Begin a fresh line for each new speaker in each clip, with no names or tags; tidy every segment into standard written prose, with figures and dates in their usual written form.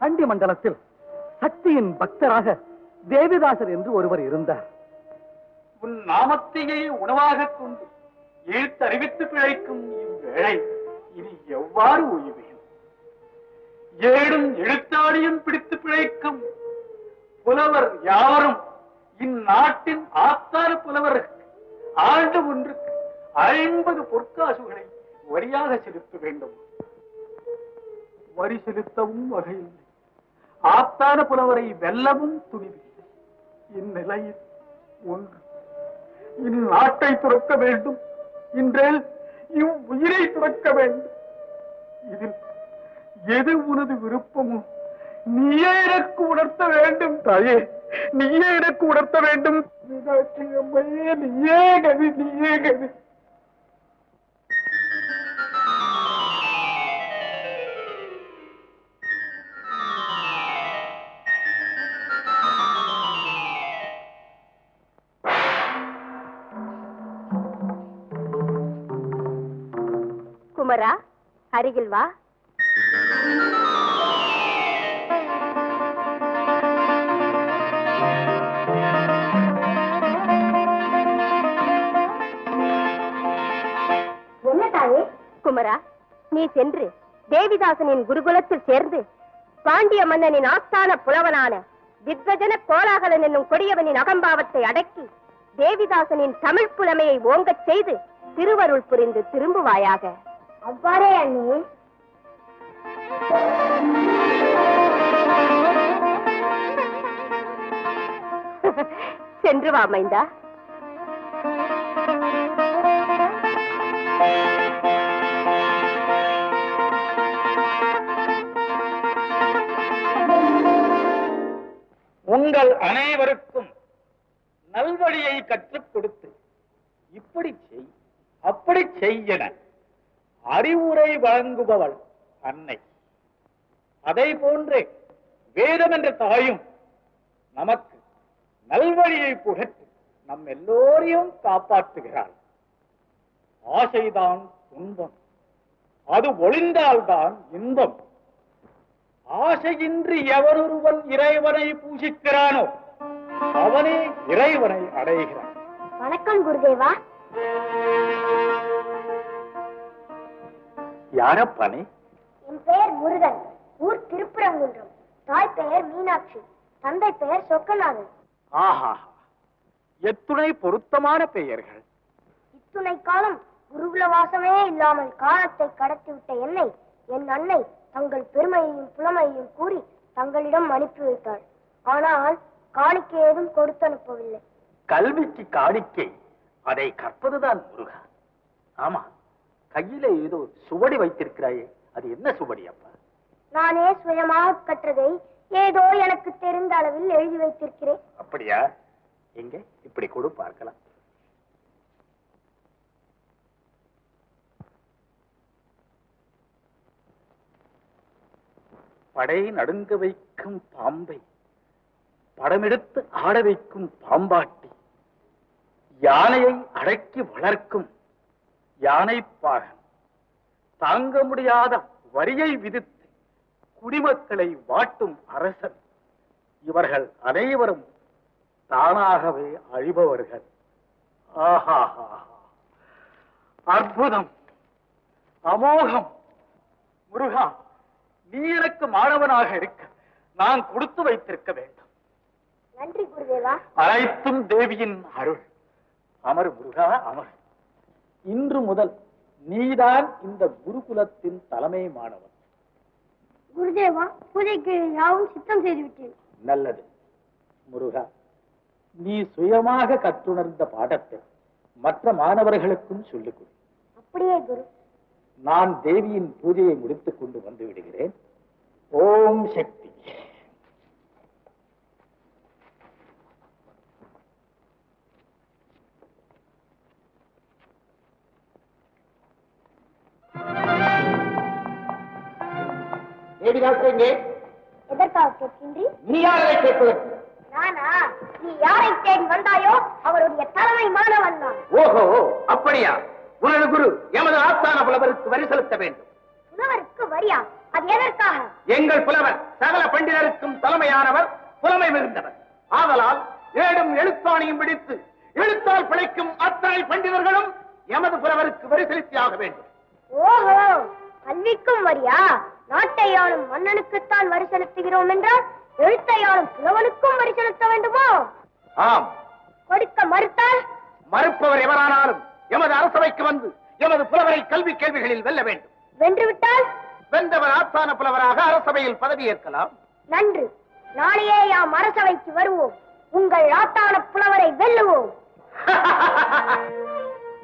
சண்டி மண்டலத்தில் சக்தியின் பக்தராக தேவிதாசர் என்று ஒருவர் இருந்தார்.
உன் நாமத்தையே உணவாக கொண்டு எழுத்தறிவித்து பிழைக்கும் இவ்வேளை இனி எவ்வாறு ஓய்வேன்? ஏடும் எழுத்தாடியும் பிடித்து பிழைக்கும் புலவர் யாவரும் இந்நாட்டின் ஆஸ்தான புலவருக்கு ஆண்டு ஒன்றுக்கு 50 பொற்காசுகளை வரியாக செலுத்த வேண்டும். வரி செலுத்தவும் வகையில்லை, ஆஸ்தான புலவரை வெல்லவும் துணிவில்லை. இந்நிலையில் ஒன்று, இந்நாட்டை துறக்க வேண்டும், இன்றேல் இவ்வுயிரை துறக்க வேண்டும். இதில் எது உனது விருப்பமோ நீயே எனக்கு உணர்த்த வேண்டும். தாயே, நீயே எனக்கு உணர்த்த வேண்டும். மீனாட்சி அம்மையே, நீயே கதி, நீயே கதி.
குமரா, அருகில் வா. என்ன தாயே? குமரா, நீ சென்று தேவிதாசனின் குருகுலத்தில் சேர்ந்து பாண்டிய மன்னனின் ஆஸ்தான புலவனான திக்வஜன கோலாகலன் என்னும் கொடியவனின் அகம்பாவத்தை அடக்கி தேவிதாசனின் தமிழ் புலமையை ஓங்கச் செய்து திருவருள் புரிந்து திரும்புவாயாக. அவ்வாறே அண்ணி. சென்று வா மைந்தா.
உங்கள் அனைவருக்கும் நல்வழியை கற்றுக் கொடுத்து இப்படி செய் அப்படி செய்யன அறிவுரை வழங்குபவள் அன்னை. அதை போன்றே வேதம் என்ற தாயும் நமக்கு நல்வழியை புகட்டு நம் எல்லோரையும் காப்பாற்றுகிறாள். ஆசைதான் துன்பம், அது ஒளிந்தால்தான் இன்பம். ஆசையின்றி எவரொருவன் இறைவனை பூசிக்கிறானோ அவனே இறைவனை அடைகிறான்.
வணக்கம் குருதேவா.
யாரப்பானே?
என் பெயர் முருகன், ஊர் திருப்பரங்குன்றம். தாய் பெயர் மீனாட்சி, தந்தை பெயர் சொக்கநாதன்.
ஆஹா, எத்துணை பொருத்தமான பெயர்கள்.
இத்துணை காலம் குருகுல வாசமே இல்லாமல் காலத்தை கடத்திவிட்ட என்னை என் அன்னை தங்கள் பெருமையையும் புலமையையும் கூறி தங்களிடம் அனுப்பி வைத்தாள். ஆனால் காணிக்கை ஏதும் கொடுத்து அனுப்பவில்லை.
கல்விக்கு காணிக்கை அதை கற்பதுதான் முருகா. ஆமா, கையில ஏதோ சுவடி வைத்திருக்கிறாயே, அது என்ன சுவடி அப்பா?
நானே சுயமாக கற்றதை ஏதோ எனக்கு தெரிந்த அளவில் எழுதி வைத்திருக்கிறேன்.
அப்படியா? எங்க இப்படி கொடு பார்க்கலாம். படை நடுங்க வைக்கும் பாம்பை படமெடுத்து ஆட வைக்கும் பாம்பாட்டி, யானையை அடக்கி வளர்க்கும் யானைப்பாகன், தாங்க முடியாத வரியை விதித்து குடிமக்களை வாட்டும் அரசன், இவர்கள் அனைவரும் தானாகவே அழிபவர்கள். ஆஹா, அற்புதம், அமோகம். முருகா, நீ எனக்கு மாணவனாக இருக்க நான் கொடுத்து வைத்திருக்க வேண்டும்.
நன்றி குருதேவா.
அனைத்தும் தேவியின் அருள். அமர் முருகா, அமர். இன்று முதல் நீதான் இந்த குருகுலத்தின் தலைமை மாணவன்.
குருதேவா, பூஜைக்கு யாவும் சித்தம் செய்து விட்டேன்.
நல்லது முருகா, நீ சுயமாக கற்றுணர்ந்த பாடத்தை மற்ற மாணவர்களுக்கும் சொல்லிக் கொடு.
அப்படியே குரு.
நான் தேவியின் பூஜையை முடித்துக் கொண்டு வந்து விடுகிறேன். ஓம் சக்தி.
எதற்காக கேட்கின்றீ?
நீ யாரை கேட்பதற்கு?
நானா? நீ யாரை தேடி வந்தாயோ அவருடைய தலைமை மாணவன் நான்.
ஓஹோ, அப்படியா? உனது குரு எமது ஆஸ்தான புலவருக்கு வரி செலுத்த வேண்டும்.
புலவருக்கு வரியா? அது எதற்காக?
எங்கள் புலவர் சகல பண்டிதருக்கும் தலைமையானவர், புலமை மிகுந்தவர். ஆதலால் ஏடும் எழுத்தாணியும் பிடித்து எழுத்தால் பிழைக்கும் அத்தனை பண்டிதர்களும் எமது புலவருக்கு வரி செலுத்தியாக வேண்டும்.
ஓஹோ, கல்விக்கும் வரியா? நாட்டையாளும் மன்னனுக்குத்தான் வரி செலுத்துகிறோம் என்றால் எழுத்தையாளும் புலவனுக்கும் வரி செலுத்த வேண்டுமோ?
ஆம்.
கொடுக்க மறுத்தால்?
மறுப்பவர் எவரானாலும் எமது அரசவைக்கு வந்து எமது புலவரை கல்வி கேள்விகளில் வெல்ல வேண்டும்.
வென்றுவிட்டால்?
வென்றவர் ஆஸ்தான புலவராக அரசவையில் பதவியேற்கலாம்.
நன்று, நாளையே யாம் அரசவைக்கு வருவோம். உங்கள் ஆத்தான புலவரை வெல்லுவோம்.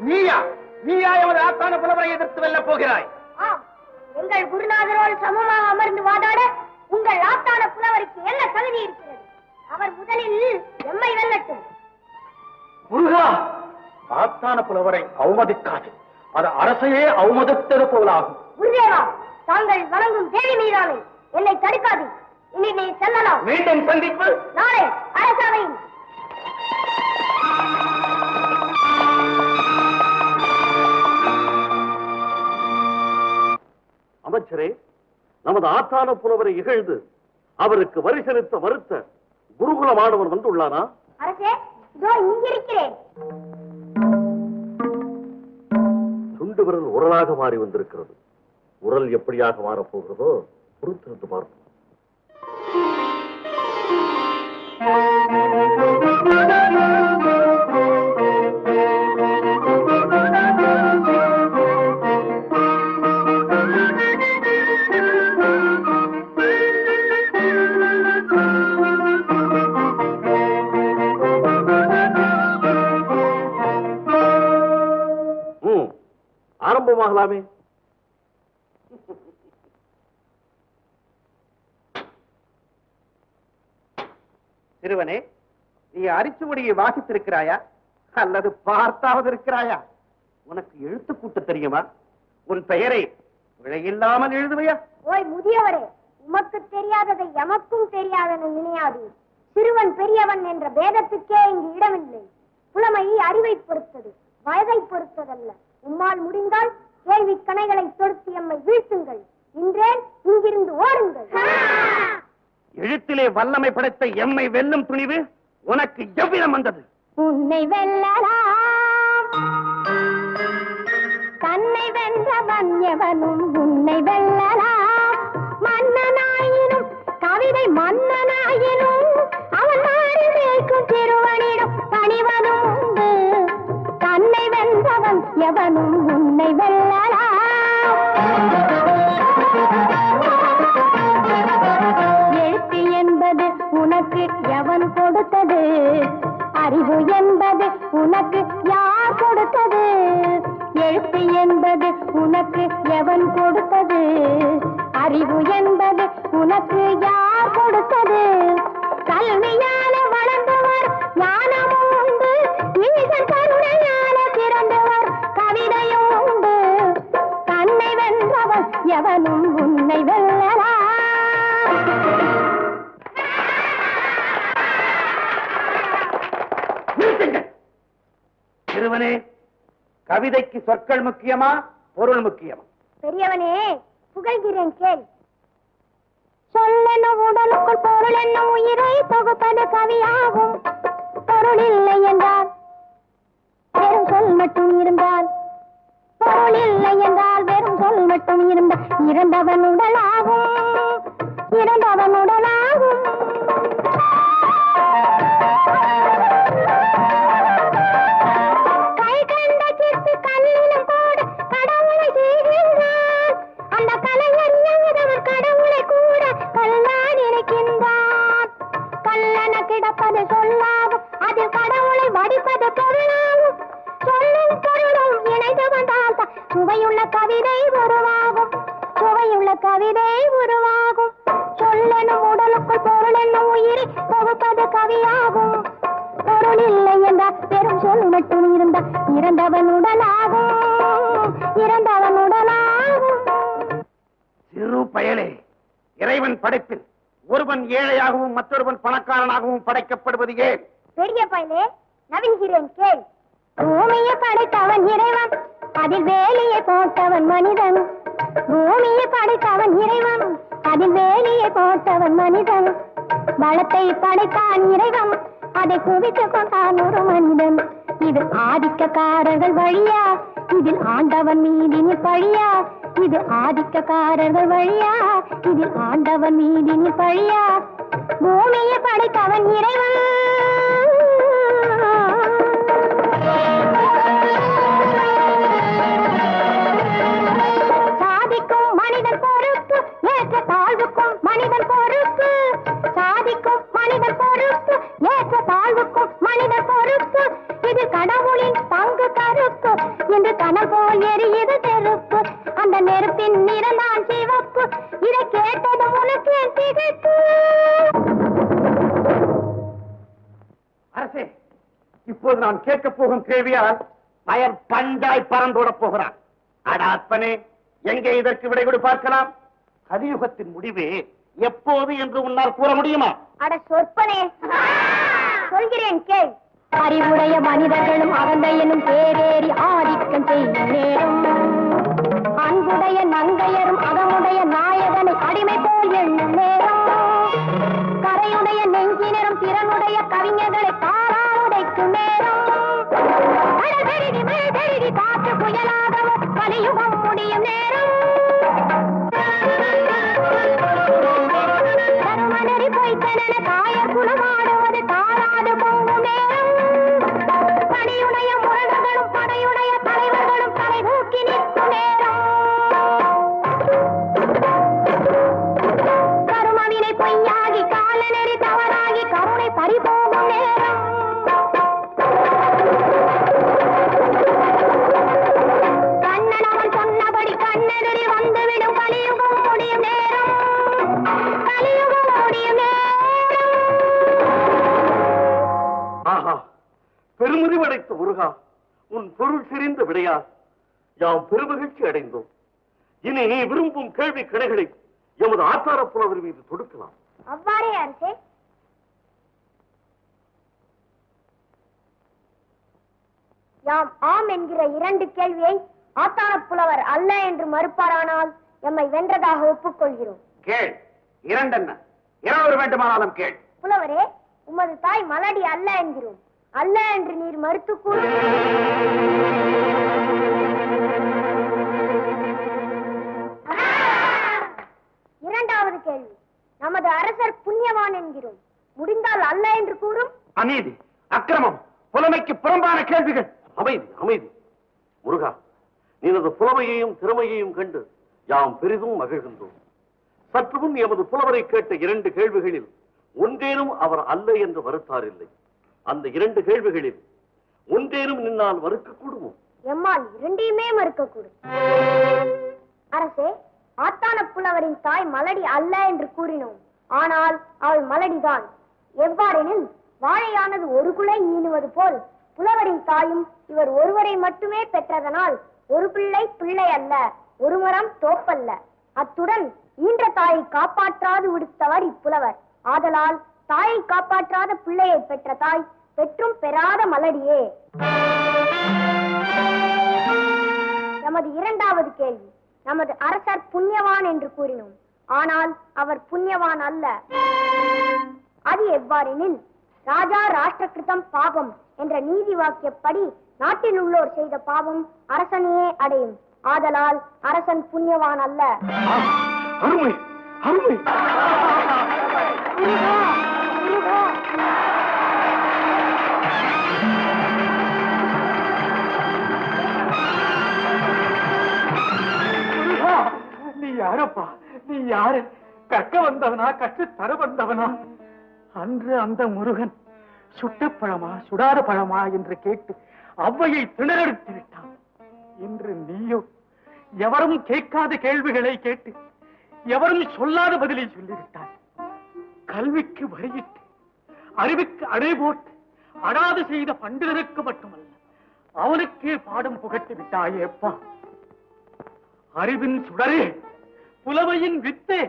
நீயா எமது ஆஸ்தான புலவரை எதிர்த்து வெல்ல போகிறாய்?
ஆம், எங்கள் குருநாதரோடு சமமாக அமர்ந்து வாதாட உங்கள் ஆத்தான புலவருக்கு என்ன தகுதி இருக்கிறது? அவர் முதலில் எம்மை வெல்லட்டும்.
முருகா, ஆஸ்தான புலவரை அவமதிக்காது. அது அரசையே அவமதித்தது போலாகும்.
குருதேவா, தாங்கள் வணங்கும் தேவி மீதானே என்னை தடுக்காது. இனி நீ செல்லலாம்.
மீண்டும் சந்திப்பு
நாளை அரசவையில்.
அமைச்சரே, நமது ஆத்தான புலவரை இகழ்ந்து அவருக்கு வரி செலுத்த மறுத்த குருகுல மாணவன் வந்துள்ளானா?
அரசே, இதோ இங்கிருக்கிறேன்.
சுண்டு விரல் உரலாக மாறி வந்திருக்கிறது. உரல் எப்படியாக மாறப்போகிறதோ பொறுத்திருந்து பார்ப்போம். ஆரம்பமாகலாமே.
சிறுவனே, நீ அரிச்சுவடியை வாசித்திருக்கிறாயா அல்லது பார்த்தாவது இருக்கிறாயா? உனக்கு எழுத்து கூட்ட தெரியுமா? உன் பெயரை பிழையில்லாமல் எழுதுவையா?
ஓய் முதியவரே, உமக்கு தெரியாததை எமக்கும் தெரியாதென நினையாது. சிறுவன் பெரியவன் என்ற பேதத்துக்கே இங்கு இடமில்லை. புலமை அறிவை பொறுத்தது, வயதை பொறுத்ததல்ல. உம்மால் முடிந்தால் கேள்வி கணைகளை தொடுத்து எம்மை வீழ்த்துங்கள். இன்றேன் இங்கிருந்து ஓடுங்கள்.
எழுத்திலே வல்லமை படைத்த எம்மை வெல்லும் துணிவு உனக்கு எவ்விதம் வந்தது?
உன்னை வெல்லலாம், தன்னை வென்றவன் எவனும் உன்னை வெல்லலாம். மன்னனாயினும் கவிதை மன்னனாயினும் அவன் மாறி நிற்கும் திருவனிடம் பணிவதும் உண்டு. தன்னை வென்றவன் எவனும் உன்னை வெல்லலாம். எழுத்து என்பது உனக்கு எவன் கொடுத்தது? அறிவு என்பது உனக்கு யார் கொடுத்தது? எழுத்து என்பது உனக்கு எவன் கொடுத்தது? அறிவு என்பது உனக்கு யார் கொடுத்தது? கல்வியால வளர்ந்தவர் ஞானமும் உண்டு, ஈசன் கருணையால பிறந்தவர் கவிதையும் உண்டு. தன்னை வென்றவன் எவனும் உன்னை வெல்லலாம்.
சிறுவனே, கவிதைக்கு சொற்கள் முக்கியமா, பொருள் முக்கியமா?
பெரியவனே, புகழ்கிறேன் கேள். சொல்லென்னும் உடலுக்குள் பொருள் என்னும் உயிரை தொகுப்பது கவியாகும். பொருள் இல்லை என்றால் வெறும் சொல் மட்டும் இருந்தால், பொருள் இல்லை என்றால் வெறும் சொல் மட்டும் இருந்தால் இறந்தவன் உடலாகும், இறந்தவன் உடலாகும். கை கண்ட சித்து கல்லிலும் கூட கடவுளை செய்கின்றான். அந்த கலைஞர் எங்கதவர் கடவுளை கூட கல்லான் இருக்கின்றான். கல்லன கிடப்பது சொல்லாகும், அதில் கடவுளை வடிப்பது பொருளாகும். சொல்லும் பொருளும் இணைந்து வந்தால் சுவையுள்ள கவிதை உருவாகும், சுவையுள்ள கவிதை உருவாகும். சொல்லெனும் உடலுக்குள் பொருள் என்னும் உயிரை தொகுப்பது கவியாகும். பொருள் இல்லை என்றால் பெரும் சொல் மட்டும் இருந்தால் இறந்தவன் உடலாகும், இறந்தவன் உடலாகும்.
சிறு பயலே, இறைவன் படைப்பில் ஒருவன் ஏழையாகவும் மற்றொருவன் பணக்காரனாகவும் படைக்கப்படுவது ஏன்?
பெரிய பயலே, நவிழ்கிறேன் கேள். பூமியை படைத்தவன் இறைவன், அதில் வேலியை போட்டவன் மனிதன்.
பூமியை படைத்தவன் இறைவன், அதில் வேலியை போட்டவன் மனிதன். வளத்தை படைத்தான் இறைவன், அதை குவித்துக் கொண்டான் ஒரு மனிதன். இது ஆதிக்கக்காரர்கள் வழியா, இதில் ஆண்டவன் மீதினில் பழியா. இது ஆதிக்கக்காரர்கள் வழியா, இதில் ஆண்டவன் மீதினில் பழியா. பூமியை படைத்தவன் இறைவன். சாதிக்கும் மனிதன் பொறுப்பு, ஏற்ற தாழ்வுக்கும் மனிதன் பொறுப்பு. சாதிக்கும் மனிதன் பொறுப்பு, ஏற்ற தாழ்வுக்கும் மனிதன் பொறுப்பு. இது கடவுளின் பங்கு கருப்பு என்று கனல் போல் எரியுது நெருப்பு. அந்த நெருப்பின் நிறந்தான் சிவப்பு. இதை கேட்டது உனக்கு திகைப்பு.
அரசே, இப்போது நான் கேட்க போகும் கேள்வியால் பயன் பஞ்சாய் பறந்தோட போகிறான். அடாத்மனே, எங்கே இதற்கு விடை கொடு பார்க்கலாம். கலியுகத்தின் முடிவே எப்போது என்று உன்னால் கூற முடியுமா?
அட சொற்பனே, சொல்கிறேன் கேள்.
அறிவுடைய மனிதர்களும் அகந்தை எனும் பேரேறி ஆதிக்கம் செய்யும் நேரம். அன்புடைய நங்கையரும் அகமுடைய நாயகனை அடிமை போல் எண்ணும் நேரம். கரையுடைய நெஞ்சினரும் திறனுடைய கவிஞர்களை தாரா உடைக்கும் நேரம். பெருகி காற்று புயலாகவும் கலியுகம் முடியும் நேரம். தருமனரி பொய்த்தன தாயர் குலமாடுவது தாராது போகும் நேரம். பணியுடைய முரடர்களும் படையுடைய தலைவர்களும் தலை தூக்கி நிற்கும் நேரம். கருமவினை பொய்யாகி காலநெறி தவறாகி கருணை பறிபோகும் நேரம். கண்ணன் அவன் சொன்னபடி கண்ணெதிரி வந்துவிடும் கலியுகம் முடியும் நேரம். கலியுகம் முடியும் நேரம்.
ஆஹா, பெருமுறிவடைத்த முருகா, உன் பொருள் தெரிந்த விடையா யாம் பெருமகிழ்ச்சி அடைந்தோம். இனி நீ விரும்பும் கேள்வி கணைகளை எமது ஆச்சார புலவர் மீது தொடுக்கலாம்.
அவ்வாறே அரசே. யாம் ஆம் என்கிற 2 கேள்வியை ஆத்தான புலவர் அல்ல என்று மறுப்பாரானால் எம்மை வென்றதாக ஒப்புக்கொள்கிறோம்.
கேள். இரண்டென்ன, 2 வேண்டுமானாலும் கேள்.
புலவரே, உமது தாய் மலடி அல்ல என்கிறோம். அல்ல என்று நீர் மறுத்து கூறு. இரண்டாவது கேள்வி, நமது அரசர் புண்ணியவான் என்கிறோம். முடிந்தால் அல்ல என்று கூறும்.
அநீதி, அக்கிரமம், புலமைக்கு புறம்பான கேள்விகள்.
அமைதி, அமைதி. முருகா, நீனது புலமையையும் திறமையையும் கண்டு யாம் பெரிதும் மகிழ்கின்றோம். சற்று முன் எமது புலவரை கேட்ட 2 கேள்விகளில் ஒன்றேனும் அவர் அல்ல என்று மறுத்தாரில்லை. அந்த 2 கேள்விகளில் ஒன்றேனும் நின்னால் மறுக்கக்கூடுமோ?
எம்மால் 2யுமே மறுக்கக்கூடும். அரசே, ஆத்தான புலவரின் தாய் மலடி அல்ல என்று கூறினோம். ஆனால் அவள் மலடிதான். எவ்வாறெனில் வாழையானது ஒரு குலை ஈனுவது போல் புலவரின் தாயும் இவர் ஒருவரை மட்டுமே பெற்றதனால் ஒரு பிள்ளை பிள்ளை அல்ல, ஒரு மரம் தோப்பல்ல. அத்துடன் ஈன்ற தாயை காப்பாற்றாது விடுத்தவர் இப்புலவர். ஆதலால் தாயை காப்பாற்றாத பிள்ளையை பெற்ற தாய் பெற்றும் பெறாத மலடியே. நமது இரண்டாவது கேள்வி, நமது அரசர் புண்ணியவான் என்று கூறினோம். ஆனால் அவர் புண்ணியவான் அல்ல. அது எவ்வாறெனில் ராஜா ராஷ்டிரகிருதம் பாபம் என்ற நீதி வாக்கியப்படி நாட்டில் உள்ளோர் செய்த பாவம் அரசனையே அடையும். ஆதலால் அரசன் புண்ணியவான் அல்ல.
அருமை, அருமை. நீ யாரப்பா? நீ யாரு? கற்க வந்தவனா, கற்று தர வந்தவனா? அன்று அந்த முருகன் சுட்ட பழமா சுடாத பழமா என்று கேட்டு அவ்வையை திணறெடுத்து விட்டான். இன்று நீயோ எவரும் கேட்காத கேள்விகளை கேட்டு எவரும் சொல்லாத பதிலை சொல்லிவிட்டாய். கல்விக்கு வரியிட்டு அறிவுக்கு அணை போட்டு அடாது செய்த பண்டிதருக்கு மட்டுமல்ல, அவனுக்கே பாடம் புகட்டி விட்டாயேப்பா. அறிவின் சுடரே, புலமையின் வித்தே,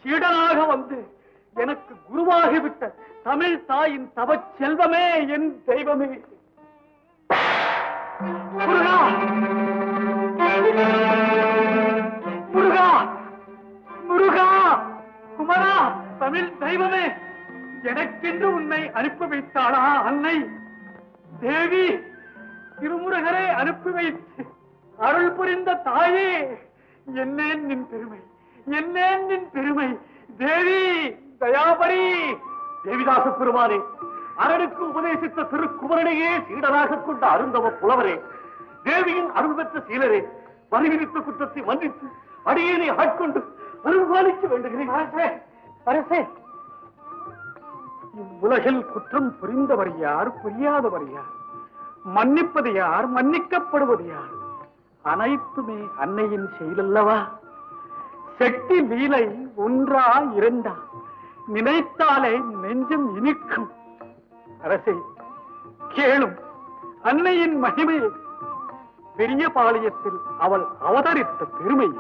சீடனாக வந்து எனக்கு குருவாகிவிட்ட தமிழ் தாயின் தவச் செல்வமே, என் தெய்வமே. முருகா!
தமிழ் தெய்வமே, எனக்கென்று உன்னை அனுப்பி வைத்தாளா அன்னை தேவி? திருமுருகரை அனுப்பி வைத்து அருள் புரிந்த தாயே, என்னேன் நின் பெருமை, என்னேன் நின் பெருமை தேவி தயாபரி.
தேவிதாச பெருமானே, அரணுக்கு உபதேசித்த திருக்குமரனையே சீடராக கொண்ட அருந்தவ புலவரே, தேவியின் அருள் பெற்ற சீலரே, வரிவிதித்த குற்றத்தை மன்னித்து அடியேனை ஆட்கொண்டு அருள்பாலிக்க வேண்டுகிறேன்.
அரசே, இவ்வுலகில் குற்றம் புரிந்தவர் யார், புரியாதவர் யார், மன்னிப்பது யார், மன்னிக்கப்படுவது யார்? அனைத்துமே அன்னையின் செயலல்லவா? சக்தி லீலை ஒன்றா இரண்டா, நினைத்தாலே நெஞ்சம் இனிக்கும். அரசே, கேளும் அன்னையின் மகிமையை, பெரிய பாளையத்தில் அவள் அவதரித்த பெருமையை.